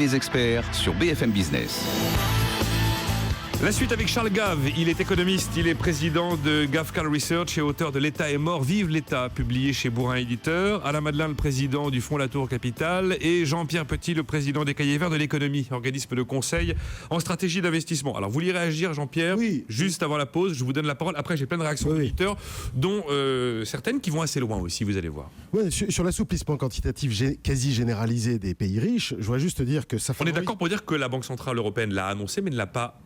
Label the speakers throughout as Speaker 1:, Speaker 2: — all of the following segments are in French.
Speaker 1: Les experts sur BFM Business.
Speaker 2: La suite avec Charles Gave, il est économiste, il est président de GaveCal Research et auteur de L'État est mort, vive l'État, publié chez Bourrin Éditeur. Alain Madelin, le président du Fonds Latour Capital, et Jean-Pierre Petit, le président des Cahiers Verts de l'économie, organisme de conseil en stratégie d'investissement. Alors vous voulez réagir, Jean-Pierre?
Speaker 3: Oui.
Speaker 2: Juste avant la pause, je vous donne la parole. Après, j'ai plein de réactions d'auditeurs, dont certaines qui vont assez loin aussi, vous allez voir.
Speaker 3: Ouais, sur l'assouplissement quantitatif quasi généralisé des pays riches, je voudrais juste dire que ça favorise...
Speaker 2: On est d'accord pour dire que la Banque Centrale Européenne l'a annoncé, mais ne l'a pas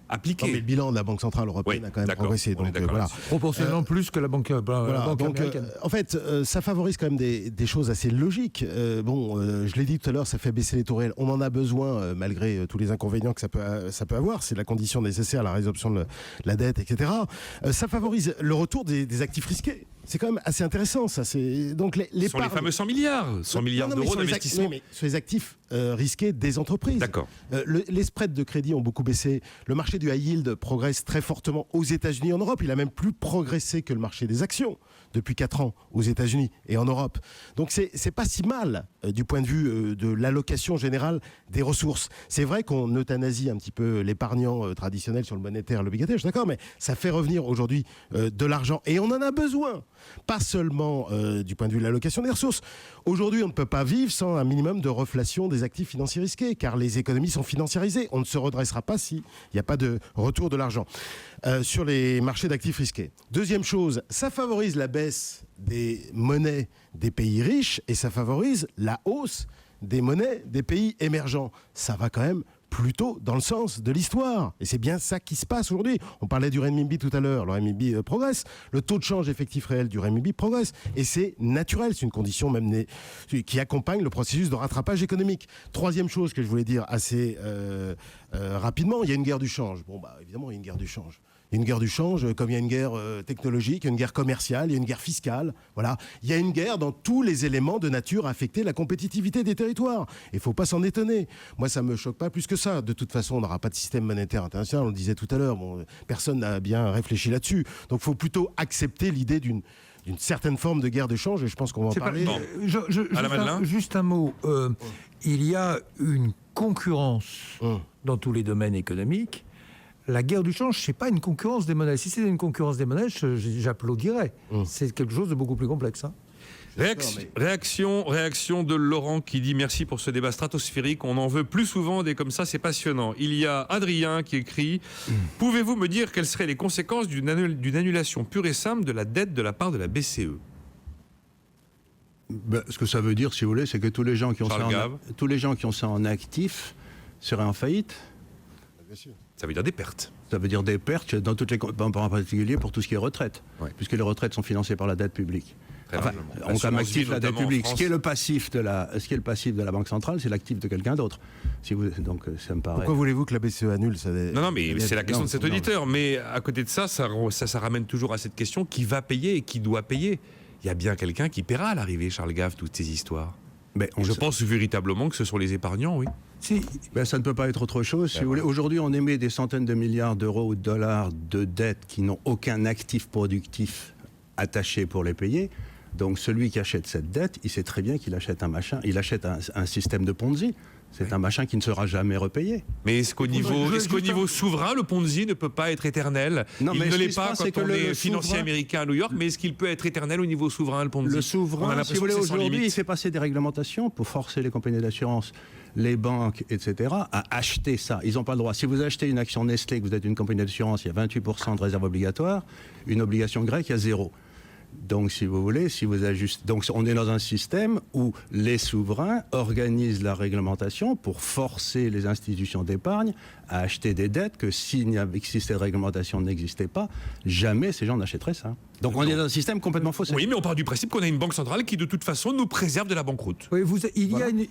Speaker 2: appliqué.
Speaker 3: Non, mais le bilan de la Banque Centrale Européenne a quand même progressé. Donc, voilà.
Speaker 4: Proportionnellement plus que la banque, américaine.
Speaker 3: En fait, ça favorise quand même des choses assez logiques. Je l'ai dit tout à l'heure, ça fait baisser les taux réels. On en a besoin, malgré tous les inconvénients que ça peut avoir. C'est la condition nécessaire à la résorption de la dette, etc. Ça favorise le retour des actifs risqués. C'est quand même assez intéressant, ça. Donc
Speaker 2: ce sont les fameux 100 milliards. 100 milliards d'euros d'investissement.
Speaker 3: Mais sur les actifs risqués des entreprises.
Speaker 2: D'accord.
Speaker 3: Les spreads de crédit ont beaucoup baissé. Le marché du high yield progresse très fortement aux États-Unis et en Europe. Il a même plus progressé que le marché des actions depuis 4 ans aux États-Unis et en Europe. Donc c'est pas si mal du point de vue de l'allocation générale des ressources. C'est vrai qu'on euthanasie un petit peu l'épargnant traditionnel sur le monétaire, l'obligataire, je suis d'accord, mais ça fait revenir aujourd'hui de l'argent et on en a besoin. Pas seulement du point de vue de l'allocation des ressources. Aujourd'hui, on ne peut pas vivre sans un minimum de reflation des actifs financiers risqués, car les économies sont financiarisées. On ne se redressera pas s'il n'y a pas de retour de l'argent sur les marchés d'actifs risqués. Deuxième chose, ça favorise la baisse des monnaies des pays riches et ça favorise la hausse des monnaies des pays émergents. Ça va quand même plutôt dans le sens de l'histoire. Et c'est bien ça qui se passe aujourd'hui. On parlait du renminbi tout à l'heure. Le renminbi progresse. Le taux de change effectif réel du renminbi progresse. Et c'est naturel. C'est une condition même qui accompagne le processus de rattrapage économique. Troisième chose que je voulais dire assez rapidement, il y a une guerre du change. Évidemment, il y a une guerre du change. Il y a une guerre du change, comme il y a une guerre technologique, il y a une guerre commerciale, il y a une guerre fiscale. Voilà. Il y a une guerre dans tous les éléments de nature à affecter la compétitivité des territoires. Il ne faut pas s'en étonner. Moi, ça ne me choque pas plus que ça. De toute façon, on n'aura pas de système monétaire international, on le disait tout à l'heure. Personne n'a bien réfléchi là-dessus. Donc, il faut plutôt accepter l'idée d'une certaine forme de guerre de change, et je pense qu'on va en parler.
Speaker 4: Juste un mot. Il y a une concurrence dans tous les domaines économiques. La guerre du change, c'est pas une concurrence des monnaies. Si c'était une concurrence des monnaies, j'applaudirais. C'est quelque chose de beaucoup plus complexe.
Speaker 2: Réaction de Laurent qui dit merci pour ce débat stratosphérique. On en veut plus souvent des comme ça, c'est passionnant. Il y a Adrien qui écrit pouvez-vous me dire quelles seraient les conséquences d'une annulation pure et simple de la dette de la part de la BCE?
Speaker 5: Ce que ça veut dire, si vous voulez, c'est que tous les gens qui ont ça en actif seraient en faillite.
Speaker 3: Bien sûr.
Speaker 2: Ça veut dire des pertes.
Speaker 5: Ça veut dire des pertes, dans toutes les, en particulier pour tout ce qui est retraite, puisque les retraites sont financées par la dette publique. On comme actif la dette publique. Ce qui est le passif de la Banque centrale, c'est l'actif de quelqu'un d'autre. Donc ça me paraît.
Speaker 3: Pourquoi voulez-vous que la BCE annule ça?
Speaker 2: Non, mais c'est la question de cet auditeur. Mais à côté de ça, ça ramène toujours à cette question qui va payer et qui doit payer. Il y a bien quelqu'un qui paiera à l'arrivée, Charles Gave, toutes ces histoires. Je pense véritablement que ce sont les épargnants, oui.
Speaker 5: Ça ne peut pas être autre chose. Si vous voulez. Aujourd'hui, on émet des centaines de milliards d'euros ou de dollars de dettes qui n'ont aucun actif productif attaché pour les payer. Donc celui qui achète cette dette, il sait très bien qu'il achète un machin, il achète un système de Ponzi. C'est un machin qui ne sera jamais repayé.
Speaker 2: Mais est-ce qu'au niveau souverain, le Ponzi ne peut pas être éternel?
Speaker 5: Non,
Speaker 2: il
Speaker 5: mais
Speaker 2: ne l'est pas quand on est financier
Speaker 5: souverain...
Speaker 2: américain à New York, mais est-ce qu'il peut être éternel au niveau souverain, le Ponzi?
Speaker 5: Le souverain, si vous voulez, aujourd'hui, il fait passer des réglementations pour forcer les compagnies d'assurance, les banques, etc., à acheter ça. Ils n'ont pas le droit. Si vous achetez une action Nestlé, que vous êtes une compagnie d'assurance, il y a 28% de réserve obligatoire, une obligation grecque, il y a 0%. Donc, si vous voulez, donc on est dans un système où les souverains organisent la réglementation pour forcer les institutions d'épargne à acheter des dettes que si cette réglementation n'existait pas, jamais ces gens n'achèteraient ça. Donc on est dans un système complètement faussé.
Speaker 2: Oui, mais on part du principe qu'on a une banque centrale qui, de toute façon, nous préserve de la banqueroute.
Speaker 4: Oui, il y a une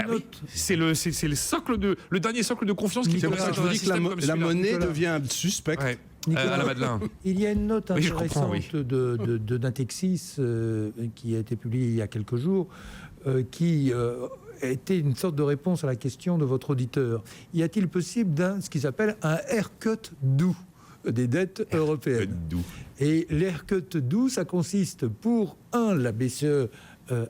Speaker 4: note.
Speaker 2: C'est le dernier socle de confiance qui
Speaker 5: c'est pour ça que je vous dis que la monnaie devient suspecte.
Speaker 2: Ouais. À la Madelin.
Speaker 4: Il y a une note intéressante
Speaker 2: oui.
Speaker 4: de Natixis qui a été publiée il y a quelques jours, qui était une sorte de réponse à la question de votre auditeur. Y a-t-il possible ce qui s'appelle un haircut doux des dettes européennes? Et l'haircut doux, ça consiste pour la BCE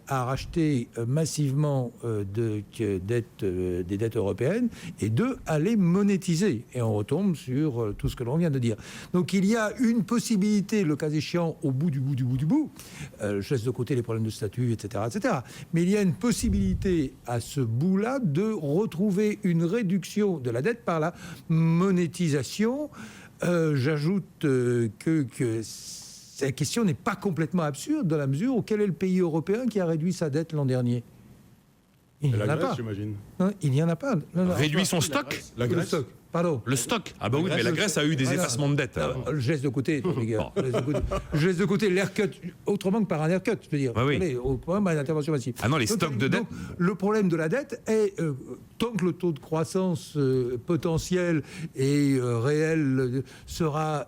Speaker 4: à racheter massivement des dettes européennes, et 2, à les monétiser. Et on retombe sur tout ce que l'on vient de dire. Donc il y a une possibilité, le cas échéant, au bout du bout, je laisse de côté les problèmes de statut, etc., mais il y a une possibilité à ce bout-là de retrouver une réduction de la dette par la monétisation. J'ajoute que la question n'est pas complètement absurde, dans la mesure où quel est le pays européen qui a réduit sa dette l'an dernier ? Il n'y en a pas.
Speaker 5: J'imagine.
Speaker 4: Non, il n'y en a pas. Non,
Speaker 2: Réduit son stock.
Speaker 5: La Grèce.
Speaker 4: Le stock. Pardon.
Speaker 2: Le stock. Ah bah oui, mais la Grèce a eu des effacements de dette.
Speaker 4: Je laisse de côté, je laisse de côté l'haircut, autrement que par un haircut, je veux dire.
Speaker 2: Ah oui.
Speaker 4: Allez, au problème à l'intervention massive.
Speaker 2: Ah non, les stocks de dette.
Speaker 4: Donc, le problème de la dette est, tant que le taux de croissance potentiel et réel sera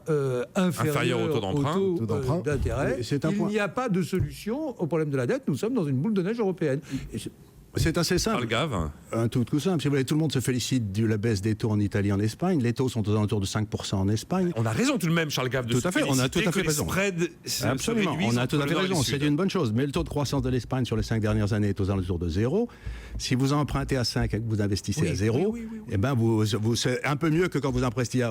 Speaker 4: inférieur
Speaker 2: au taux
Speaker 4: d'emprunt, d'intérêt, il n'y a pas de solution au problème de la dette. Nous sommes dans une boule de neige européenne.
Speaker 5: C'est assez simple.
Speaker 2: Charles Gave.
Speaker 5: Un tout simple. Si vous voulez, tout le monde se félicite de la baisse des taux en Italie, en Espagne. Les taux sont aux alentours de 5% en Espagne.
Speaker 2: On a raison tout de même, Charles Gave, de
Speaker 5: Tout à fait, on a tout à fait raison. Absolument, on a tout à fait raison. C'est une bonne chose. Mais le taux de croissance de l'Espagne sur les 5 dernières années est aux alentours de 0. Si vous empruntez à 5 et que vous investissez à 0, eh ben c'est un peu mieux que quand vous empruntiez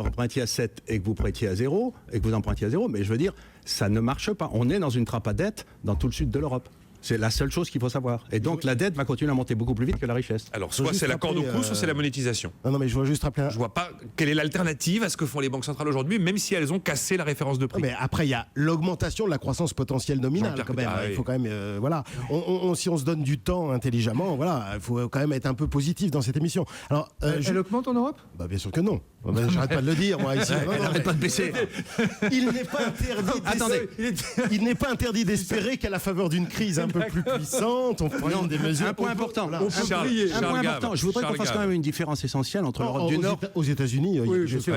Speaker 5: à 7 et que vous prêtiez à 0 et que vous empruntiez à 0. Mais je veux dire, ça ne marche pas. On est dans une trappe à dette dans tout le sud de l'Europe. C'est la seule chose qu'il faut savoir. Et donc la dette va continuer à monter beaucoup plus vite que la richesse.
Speaker 2: Alors soit c'est la corde au cou, soit c'est la monétisation.
Speaker 3: Non, mais je vois juste rappeler.
Speaker 2: Je vois pas quelle est l'alternative à ce que font les banques centrales aujourd'hui, même si elles ont cassé la référence de prix.
Speaker 3: Mais après, il y a l'augmentation de la croissance potentielle nominale. Quand même. Il faut quand même, voilà. Si on se donne du temps intelligemment, voilà, il faut quand même être un peu positif dans cette émission. Alors,
Speaker 4: elle augmente en Europe ?
Speaker 3: Bah, bien sûr que non. J'arrête pas de le dire, moi ici.
Speaker 5: N'arrête pas de baisser.
Speaker 3: Il n'est pas interdit.
Speaker 5: Attendez.
Speaker 3: Il n'est pas interdit d'espérer qu'à la faveur d'une crise un peu plus puissante, on prenne des mesures.
Speaker 5: Un point important.
Speaker 3: Voilà.
Speaker 5: Je voudrais qu'on fasse quand même une différence essentielle entre l'Europe du Nord.
Speaker 3: Aux États-Unis,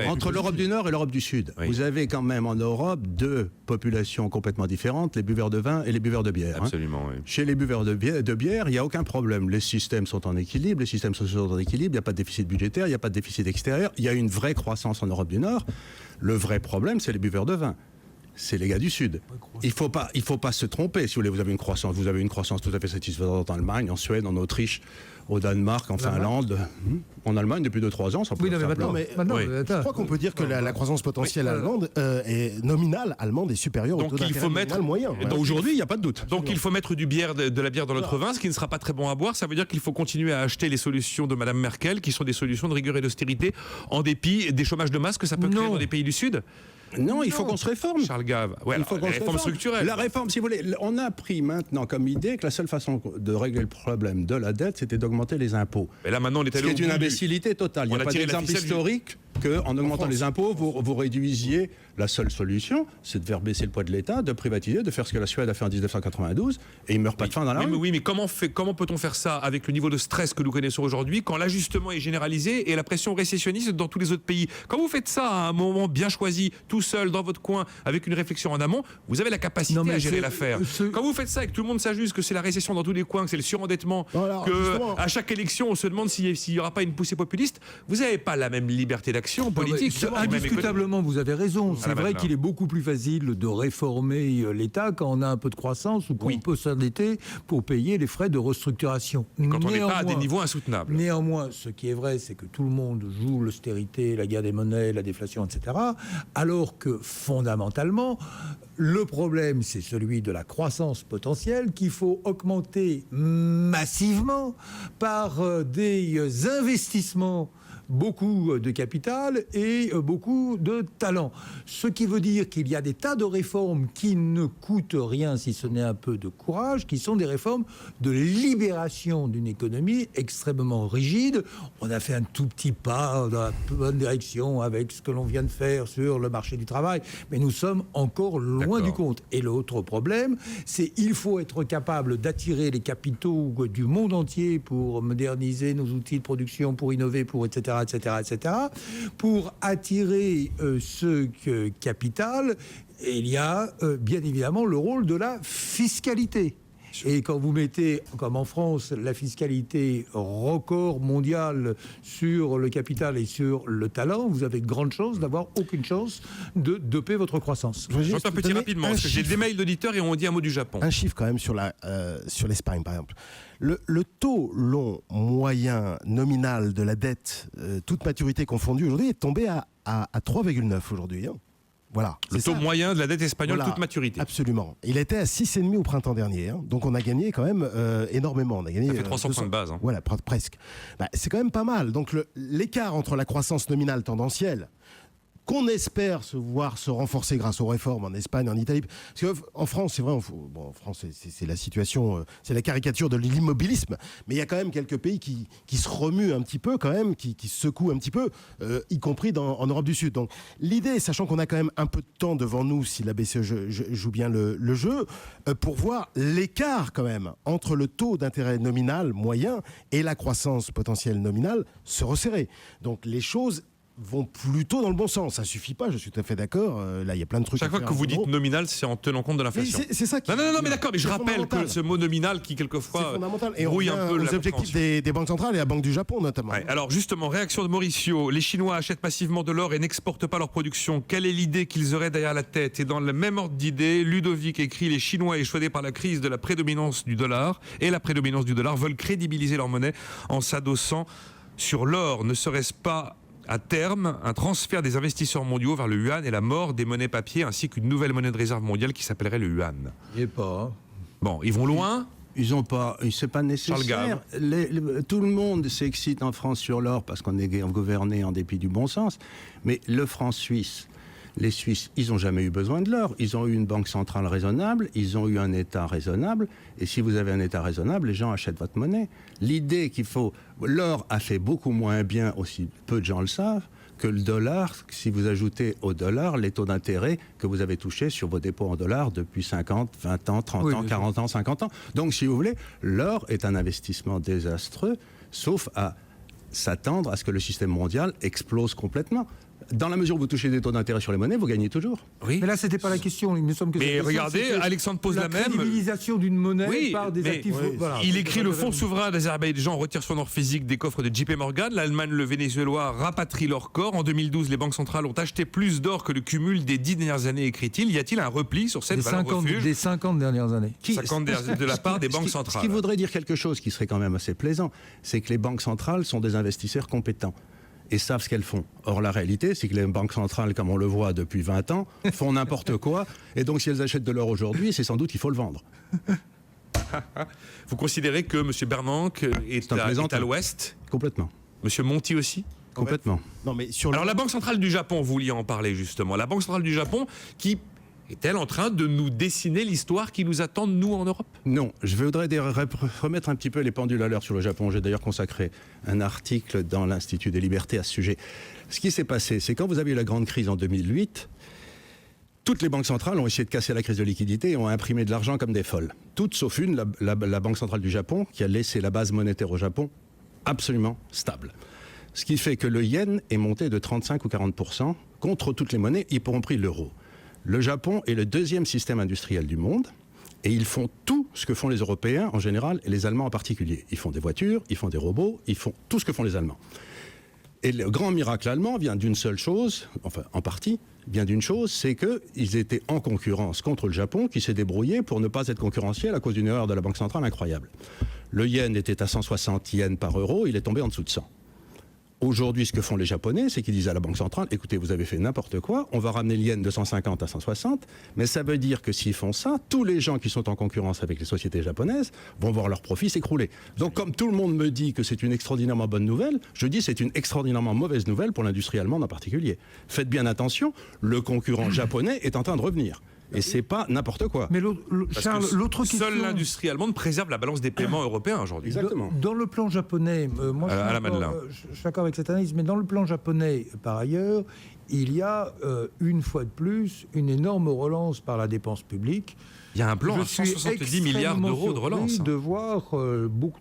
Speaker 5: Entre l'Europe du Nord et l'Europe du Sud.
Speaker 2: Oui.
Speaker 5: Vous avez quand même en Europe 2 populations complètement différentes, les buveurs de vin et les buveurs de bière.
Speaker 2: Absolument, oui.
Speaker 5: Chez les buveurs de bière, il n'y a aucun problème. Les systèmes sont en équilibre, les systèmes sociaux sont en équilibre, il n'y a pas de déficit budgétaire, il n'y a pas de déficit extérieur, il y a une vraie croissance en Europe du Nord. Le vrai problème, c'est les buveurs de vin. C'est les gars du Sud. Il faut pas se tromper. Si vous voulez, vous avez une croissance tout à fait satisfaisante en Allemagne, en Suède, en Autriche, au Danemark, en Finlande, en Allemagne depuis 2-3 ans.
Speaker 4: Oui, non, mais maintenant,
Speaker 3: je crois qu'on peut dire que la croissance potentielle allemande nominale allemande est supérieure au taux d'intérêt nominal moyen.
Speaker 5: Donc aujourd'hui, il n'y a pas de doute.
Speaker 2: Donc il faut mettre de la bière dans notre vin, ce qui ne sera pas très bon à boire. Ça veut dire qu'il faut continuer à acheter les solutions de Madame Merkel, qui sont des solutions de rigueur et d'austérité, en dépit des chômages de masse que ça peut créer dans les pays du Sud.
Speaker 5: Non, il faut qu'on se réforme.
Speaker 2: Charles Gave. Ouais,
Speaker 5: il faut qu'on se
Speaker 2: réforme structurelle.
Speaker 5: La réforme, si vous voulez, on a pris maintenant comme idée que la seule façon de régler le problème de la dette, c'était d'augmenter les impôts.
Speaker 2: Mais là, maintenant, on est allé
Speaker 5: Ce qui est une imbécilité totale. Il n'y a pas d'exemple historique qu'en augmentant les impôts, vous réduisiez. La seule solution, c'est de faire baisser le poids de l'État, de privatiser, de faire ce que la Suède a fait en 1992, et il ne meurt pas de faim dans la rue.
Speaker 2: Oui, mais comment peut-on faire ça avec le niveau de stress que nous connaissons aujourd'hui, quand l'ajustement est généralisé et la pression récessionniste dans tous les autres pays? Quand vous faites ça à un moment bien choisi, tout seul, dans votre coin, avec une réflexion en amont, vous avez la capacité à gérer l'affaire. Quand vous faites ça et que tout le monde s'ajuste, que c'est la récession dans tous les coins, que c'est le surendettement, qu'à chaque élection, on se demande s'il n'y aura pas une poussée populiste, vous n'avez pas la même liberté d'action politique.
Speaker 4: Indiscutablement, vous avez raison. C'est vrai qu'il est beaucoup plus facile de réformer l'État quand on a un peu de croissance ou qu'on peut s'endetter pour payer les frais de restructuration.
Speaker 2: Quand on n'est pas à des niveaux insoutenables.
Speaker 4: Néanmoins, ce qui est vrai, c'est que tout le monde joue l'austérité, la guerre des monnaies, la déflation, etc. Alors que fondamentalement, le problème, c'est celui de la croissance potentielle qu'il faut augmenter massivement par des investissements, beaucoup de capital et beaucoup de talent. Ce qui veut dire qu'il y a des tas de réformes qui ne coûtent rien si ce n'est un peu de courage, qui sont des réformes de libération d'une économie extrêmement rigide. On a fait un tout petit pas dans la bonne direction avec ce que l'on vient de faire sur le marché du travail, mais nous sommes encore loin du compte. Et l'autre problème, c'est qu'il faut être capable d'attirer les capitaux du monde entier pour moderniser nos outils de production, pour innover, pour etc., pour attirer ce capital. Et il y a bien évidemment le rôle de la fiscalité. Et quand vous mettez, comme en France, la fiscalité record mondiale sur le capital et sur le talent, vous avez de grandes chances d'avoir aucune chance de doper votre croissance.
Speaker 2: Je vais un petit rapidement, parce que j'ai des mails d'auditeurs et on dit un mot du Japon.
Speaker 3: Un chiffre quand même sur l'Espagne, par exemple. Le taux long moyen nominal de la dette, toute maturité confondue, aujourd'hui, est tombé à 3,9 aujourd'hui. Hein. Voilà.
Speaker 2: Le taux moyen de la dette espagnole, toute maturité.
Speaker 3: Absolument. Il était à 6,5 au printemps dernier. Hein. Donc on a gagné quand même énormément. On a gagné,
Speaker 2: ça fait 300 points de base. Hein.
Speaker 3: Voilà, presque. C'est quand même pas mal. Donc l'écart entre la croissance nominale tendancielle, qu'on espère voir se renforcer grâce aux réformes en Espagne, en Italie. Parce qu'en France, c'est vrai, en France, c'est la situation, c'est la caricature de l'immobilisme, mais il y a quand même quelques pays qui se remuent un petit peu quand même, qui se secouent un petit peu, y compris en Europe du Sud. Donc l'idée, sachant qu'on a quand même un peu de temps devant nous, si la BCE joue bien le jeu, pour voir l'écart quand même entre le taux d'intérêt nominal moyen et la croissance potentielle nominale se resserrer. Donc les choses vont plutôt dans le bon sens. Ça suffit pas, je suis tout à fait d'accord. Là, il y a plein de trucs.
Speaker 2: Chaque fois que vous dites nominal, c'est en tenant compte de l'inflation.
Speaker 3: C'est ça qui...
Speaker 2: Non, mais d'accord, mais je rappelle que ce mot nominal qui, quelquefois, brouille un peu
Speaker 3: les objectifs des banques centrales et la Banque du Japon, notamment.
Speaker 2: Ouais, alors, justement, réaction de Mauricio. Les Chinois achètent massivement de l'or et n'exportent pas leur production. Quelle est l'idée qu'ils auraient derrière la tête? Et dans le même ordre d'idée, Ludovic écrit: les Chinois, échaudés par la crise de la prédominance du dollar et la prédominance du dollar, veulent crédibiliser leur monnaie en s'adossant sur l'or. Ne serait-ce pas à terme un transfert des investisseurs mondiaux vers le yuan et la mort des monnaies papier, ainsi qu'une nouvelle monnaie de réserve mondiale qui s'appellerait le yuan?
Speaker 4: Il n'est pas. Hein.
Speaker 2: Bon, ils vont loin.
Speaker 5: Ils ont pas, c'est pas nécessaire. Tout le monde s'excite en France sur l'or parce qu'on est gouverné en dépit du bon sens. Mais le franc suisse, les Suisses, ils n'ont jamais eu besoin de l'or. Ils ont eu une banque centrale raisonnable, ils ont eu un État raisonnable. Et si vous avez un État raisonnable, les gens achètent votre monnaie. L'idée qu'il faut... L'or a fait beaucoup moins bien, aussi peu de gens le savent, que le dollar, si vous ajoutez au dollar les taux d'intérêt que vous avez touchés sur vos dépôts en dollars depuis 50, 20 ans, 30 ans, 40 ans, 50 ans. Donc, si vous voulez, l'or est un investissement désastreux, sauf à s'attendre à ce que le système mondial explose complètement. Dans la mesure où vous touchez des taux d'intérêt sur les monnaies, vous gagnez toujours.
Speaker 2: Oui.
Speaker 4: Mais là, c'était pas la question. Il me semble que
Speaker 2: mais regardez, Alexandre pose la même.
Speaker 4: La crédibilisation d'une monnaie par des actifs.
Speaker 3: Oui,
Speaker 4: voilà.
Speaker 2: Il écrit: le fonds souverain d'Azerbaïdjan retire son or physique des coffres de JP Morgan. L'Allemagne, le Venezuela rapatrient leur corps. En 2012, les banques centrales ont acheté plus d'or que le cumul des 10 dernières années, écrit-il. Y a-t-il un repli sur cette valeur refuge
Speaker 4: des 50 dernières années?
Speaker 2: 50 de la part des banques centrales.
Speaker 5: Ce qui voudrait dire quelque chose qui serait quand même assez plaisant, c'est que les banques centrales sont des investisseurs compétents et savent ce qu'elles font. Or, la réalité, c'est que les banques centrales, comme on le voit depuis 20 ans, font n'importe quoi. Et donc, si elles achètent de l'or aujourd'hui, c'est sans doute qu'il faut le vendre.
Speaker 2: Vous considérez que M. Bernanke est à l'ouest?
Speaker 5: Complètement.
Speaker 2: M. Monti aussi?
Speaker 5: Complètement.
Speaker 3: Non, mais
Speaker 2: Alors, la Banque centrale du Japon, vous vouliez en parler justement. La Banque centrale du Japon qui... est-elle en train de nous dessiner l'histoire qui nous attend, nous, en Europe?
Speaker 5: Non, je voudrais remettre un petit peu les pendules à l'heure sur le Japon. J'ai d'ailleurs consacré un article dans l'Institut des libertés à ce sujet. Ce qui s'est passé, c'est quand vous avez eu la grande crise en 2008, toutes les banques centrales ont essayé de casser la crise de liquidité et ont imprimé de l'argent comme des folles. Toutes sauf une, la Banque centrale du Japon, qui a laissé la base monétaire au Japon absolument stable. Ce qui fait que le yen est monté de 35 ou 40% contre toutes les monnaies, y compris l'euro. Le Japon est le deuxième système industriel du monde et ils font tout ce que font les Européens en général et les Allemands en particulier. Ils font des voitures, ils font des robots, ils font tout ce que font les Allemands. Et le grand miracle allemand vient d'une seule chose, enfin en partie, vient d'une chose, c'est qu'ils étaient en concurrence contre le Japon qui s'est débrouillé pour ne pas être concurrentiel à cause d'une erreur de la Banque centrale incroyable. Le yen était à 160 yens par euro, il est tombé en dessous de 100. Aujourd'hui, ce que font les Japonais, c'est qu'ils disent à la Banque centrale: écoutez, vous avez fait n'importe quoi, on va ramener le yen de 150 à 160, mais ça veut dire que s'ils font ça, tous les gens qui sont en concurrence avec les sociétés japonaises vont voir leurs profits s'écrouler. Donc, comme tout le monde me dit que c'est une extraordinairement bonne nouvelle, je dis que c'est une extraordinairement mauvaise nouvelle pour l'industrie allemande en particulier. Faites bien attention, le concurrent japonais est en train de revenir. Et c'est pas n'importe quoi.
Speaker 4: Mais Charles, l'autre question...
Speaker 2: Seule l'industrie allemande préserve la balance des paiements européens aujourd'hui.
Speaker 5: Exactement.
Speaker 4: Dans le plan japonais, moi je suis d'accord avec cette analyse, mais dans le plan japonais, par ailleurs, il y a une fois de plus une énorme relance par la dépense publique.
Speaker 2: Il y a un plan à 170 milliards d'euros de relance.
Speaker 4: De voir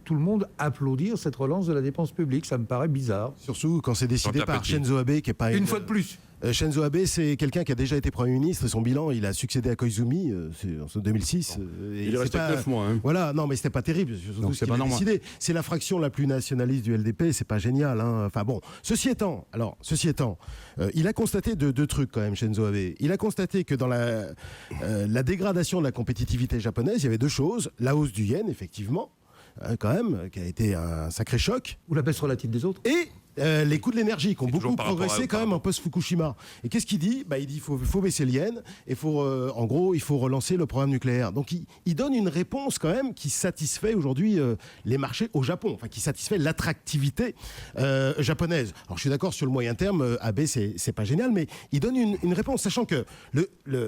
Speaker 4: tout le monde applaudir cette relance de la dépense publique, ça me paraît bizarre.
Speaker 3: Surtout quand c'est décidé par Shinzo Abe, qui est pas
Speaker 4: une fois de plus.
Speaker 3: Shinzo Abe, c'est quelqu'un qui a déjà été Premier ministre et son bilan, il a succédé à Koizumi en 2006.
Speaker 5: Il est resté 9 mois. Hein.
Speaker 3: Voilà, non, mais c'était pas terrible.
Speaker 5: Donc c'est pas normal.
Speaker 3: Décidé. C'est la fraction la plus nationaliste du LDP, c'est pas génial. Hein. Enfin bon, ceci étant, il a constaté deux trucs quand même, Shinzo Abe. Il a constaté que dans la dégradation de la compétitivité japonaise, il y avait deux choses. La hausse du yen, effectivement, quand même, qui a été un sacré choc.
Speaker 4: Ou la baisse relative des autres.
Speaker 3: Et les coûts de l'énergie qui ont beaucoup progressé quand même en post-Fukushima. Et qu'est-ce qu'il dit ? Il dit qu'il faut baisser le yen et en gros, il faut relancer le programme nucléaire. Donc il donne une réponse quand même qui satisfait aujourd'hui les marchés au Japon, enfin qui satisfait l'attractivité japonaise. Alors je suis d'accord sur le moyen terme, Abe c'est pas génial, mais il donne une réponse, sachant que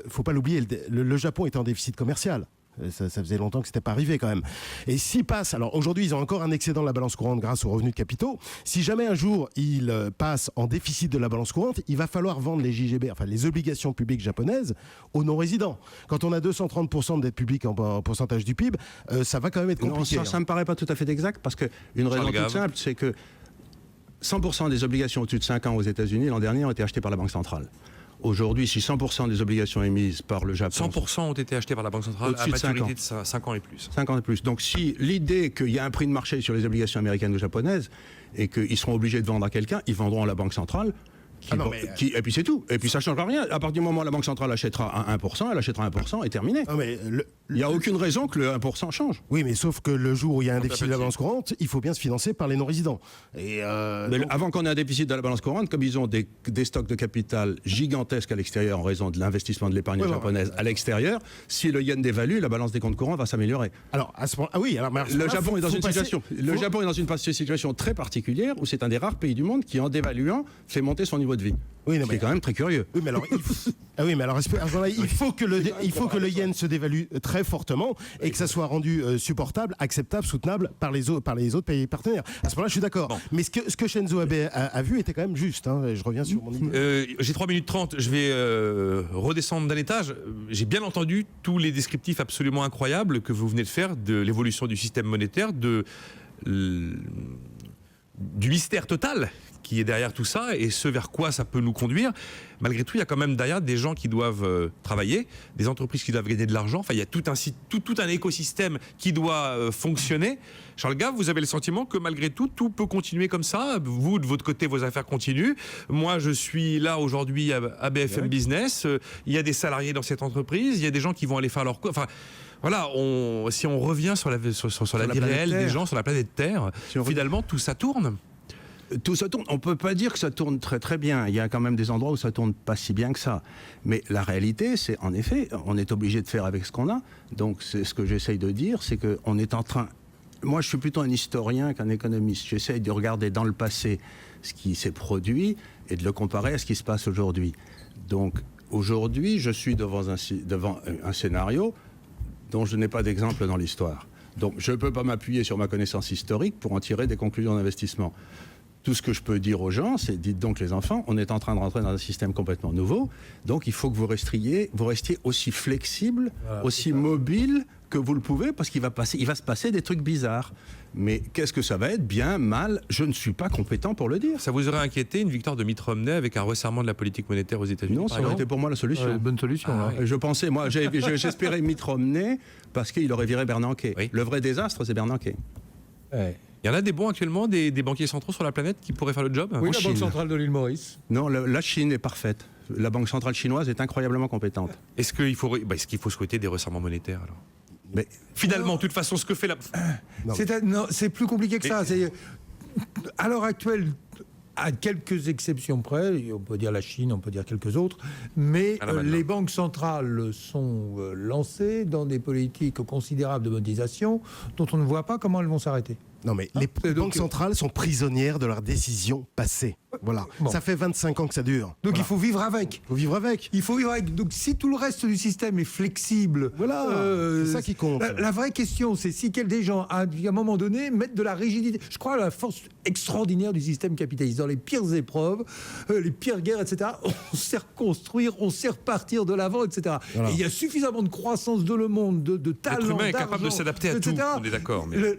Speaker 3: faut pas l'oublier, le Japon est en déficit commercial. Ça faisait longtemps que c'était pas arrivé quand même. Et s'ils passent, alors aujourd'hui ils ont encore un excédent de la balance courante grâce aux revenus de capitaux. Si jamais un jour ils passent en déficit de la balance courante, il va falloir vendre les JGB, enfin les obligations publiques japonaises, aux non-résidents. Quand on a 230% de dette publique en pourcentage du PIB, ça va quand même être compliqué.
Speaker 5: Non, ça me paraît pas tout à fait exact parce qu'une raison toute simple, c'est que 100% des obligations au-dessus de 5 ans aux États-Unis l'an dernier ont été achetées par la Banque centrale. Aujourd'hui, si 100% des obligations émises par le Japon...
Speaker 2: 100% ont été achetés par la Banque centrale à maturité de 5 ans et plus.
Speaker 5: 5 ans et plus. Donc si l'idée qu'il y a un prix de marché sur les obligations américaines ou japonaises et qu'ils seront obligés de vendre à quelqu'un, ils vendront à la Banque centrale. Et puis c'est tout. Et puis ça ne changera rien. À partir du moment où la Banque centrale achètera à 1%, elle achètera 1% et terminé. Il n'y a aucune raison que le 1% change.
Speaker 3: Oui, mais sauf que le jour où il y a un déficit de la balance courante, il faut bien se financer par les non-résidents.
Speaker 5: Mais avant qu'on ait un déficit de la balance courante, comme ils ont des stocks de capital gigantesques à l'extérieur en raison de l'investissement de l'épargne japonaise à l'extérieur, si le yen dévalue, la balance des comptes courants va s'améliorer.
Speaker 3: Alors, à ce point,
Speaker 5: le Japon est dans une situation très particulière où c'est un des rares pays du monde qui, en dévaluant, fait monter son niveau de vie.
Speaker 3: Oui,
Speaker 5: c'est quand même très curieux.
Speaker 3: Oui, mais alors, il faut que le yen se dévalue très fortement et que ça soit rendu supportable, acceptable, soutenable par les autres pays partenaires. À ce moment-là, je suis d'accord. Bon. Mais ce que Shinzo Abe a vu était quand même juste. Hein, je reviens sur mon idée.
Speaker 2: J'ai 3 minutes 30. Je vais redescendre d'un étage. J'ai bien entendu tous les descriptifs absolument incroyables que vous venez de faire de l'évolution du système monétaire, du mystère total qui est derrière tout ça et ce vers quoi ça peut nous conduire. Malgré tout, il y a quand même derrière des gens qui doivent travailler, des entreprises qui doivent gagner de l'argent. Enfin, il y a tout un écosystème qui doit fonctionner. Charles Gave, vous avez le sentiment que malgré tout peut continuer comme ça. Vous, de votre côté, vos affaires continuent. Moi, je suis là aujourd'hui à BFM Business. Il y a des salariés dans cette entreprise. Il y a des gens qui vont aller faire leur cours. Enfin, voilà, si on revient sur la vie réelle des gens, sur la planète Terre, finalement, tout ça tourne.
Speaker 5: Tout ça tourne. On ne peut pas dire que ça tourne très très bien. Il y a quand même des endroits où ça tourne pas si bien que ça. Mais la réalité, c'est en effet, on est obligé de faire avec ce qu'on a. Donc c'est ce que j'essaye de dire, c'est qu'on est en train... Moi, je suis plutôt un historien qu'un économiste. J'essaye de regarder dans le passé ce qui s'est produit et de le comparer à ce qui se passe aujourd'hui. Donc aujourd'hui, je suis devant un scénario dont je n'ai pas d'exemple dans l'histoire. Donc je ne peux pas m'appuyer sur ma connaissance historique pour en tirer des conclusions d'investissement. Tout ce que je peux dire aux gens, c'est dites donc les enfants, on est en train de rentrer dans un système complètement nouveau, donc il faut que vous restiez aussi flexible, aussi mobile que vous le pouvez, parce qu'il va se passer des trucs bizarres. Mais qu'est-ce que ça va être ? Bien, mal, je ne suis pas compétent pour le dire.
Speaker 2: Ça vous aurait inquiété une victoire de Mitt Romney avec un resserrement de la politique monétaire aux États-Unis ?
Speaker 5: Non, ça aurait été pour moi la solution.
Speaker 4: Bonne solution.
Speaker 5: Je pensais, moi, j'espérais Mitt Romney parce qu'il aurait viré Bernanke. Oui. Le vrai désastre, c'est Bernanke.
Speaker 4: Ouais.
Speaker 2: Il y en a des bons actuellement, des banquiers centraux sur la planète qui pourraient faire le job ?
Speaker 4: Oui, la Banque centrale de l'île Maurice.
Speaker 5: Non, la Chine est parfaite. La Banque centrale chinoise est incroyablement compétente.
Speaker 2: Est-ce qu'il faut souhaiter des resserrements monétaires alors ?
Speaker 5: Mais
Speaker 2: finalement, de toute façon, ce que fait la...
Speaker 4: C'est plus compliqué que ça. À l'heure actuelle, à quelques exceptions près, on peut dire la Chine, on peut dire quelques autres, mais les banques centrales sont lancées dans des politiques considérables de monétisation dont on ne voit pas comment elles vont s'arrêter.
Speaker 3: Non, mais les banques centrales sont prisonnières de leurs décisions passées. Voilà. Bon. Ça fait 25 ans que ça dure.
Speaker 4: Donc il faut vivre avec.
Speaker 3: Il faut vivre avec.
Speaker 4: Donc si tout le reste du système est flexible,
Speaker 3: c'est ça qui compte.
Speaker 4: La vraie question, c'est si des gens, à un moment donné, mettent de la rigidité. Je crois à la force extraordinaire du système capitaliste. Dans les pires épreuves, les pires guerres, etc., on sait reconstruire, on sait repartir de l'avant, etc. Voilà. Et il y a suffisamment de croissance de le monde, de talent,
Speaker 2: l'être humain est capable de s'adapter à tout, on est d'accord. Mais...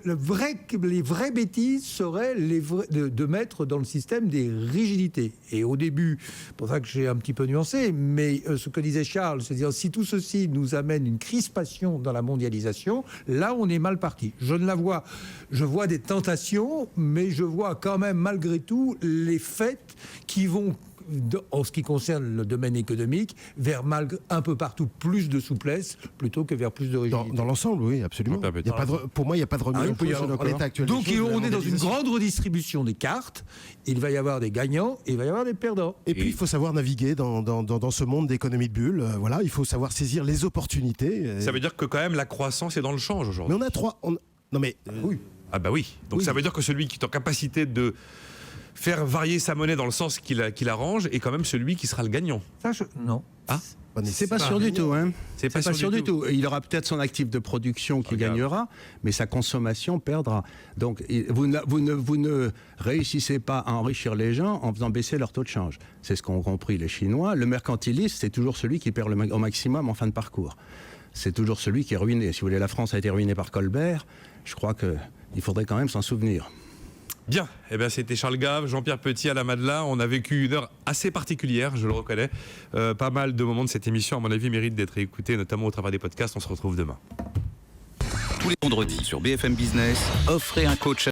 Speaker 4: Les vraies bêtises seraient de mettre dans le système des rigidité. Et au début, pour ça que j'ai un petit peu nuancé, mais ce que disait Charles, c'est-à-dire si tout ceci nous amène une crispation dans la mondialisation, là on est mal parti. Je vois des tentations, mais je vois quand même malgré tout les faits qui vont, en ce qui concerne le domaine économique, vers un peu partout plus de souplesse plutôt que vers plus de rigidité.
Speaker 3: Dans l'ensemble, oui, absolument. Pour moi, il n'y a pas de remise en cause en l'état actuel.
Speaker 4: Donc on est dans une grande redistribution des cartes. Il va y avoir des gagnants et il va y avoir des perdants.
Speaker 3: Et puis il faut savoir naviguer dans ce monde d'économie de bulles. Voilà, il faut savoir saisir les opportunités.
Speaker 2: Ça veut dire que quand même la croissance est dans le change aujourd'hui.
Speaker 3: Mais on a trois. Non mais
Speaker 2: oui. Ah bah oui. Donc ça veut dire que celui qui est en capacité de faire varier sa monnaie dans le sens qu'il arrange est quand même celui qui sera le gagnant.
Speaker 4: Non.
Speaker 2: Ah.
Speaker 5: C'est pas sûr du tout. Hein.
Speaker 2: C'est pas sûr du tout.
Speaker 5: Il aura peut-être son actif de production qui gagnera, mais sa consommation perdra. Donc vous ne réussissez pas à enrichir les gens en faisant baisser leur taux de change. C'est ce qu'ont compris les Chinois. Le mercantiliste, c'est toujours celui qui perd au maximum en fin de parcours. C'est toujours celui qui est ruiné. Si vous voulez, la France a été ruinée par Colbert. Je crois qu'il faudrait quand même s'en souvenir.
Speaker 2: Bien, c'était Charles Gave, Jean-Pierre Petit à la Madeleine. On a vécu une heure assez particulière, je le reconnais. Pas mal de moments de cette émission, à mon avis, méritent d'être écoutés, notamment au travers des podcasts. On se retrouve demain.
Speaker 1: Tous les vendredis sur BFM Business, offrez un coach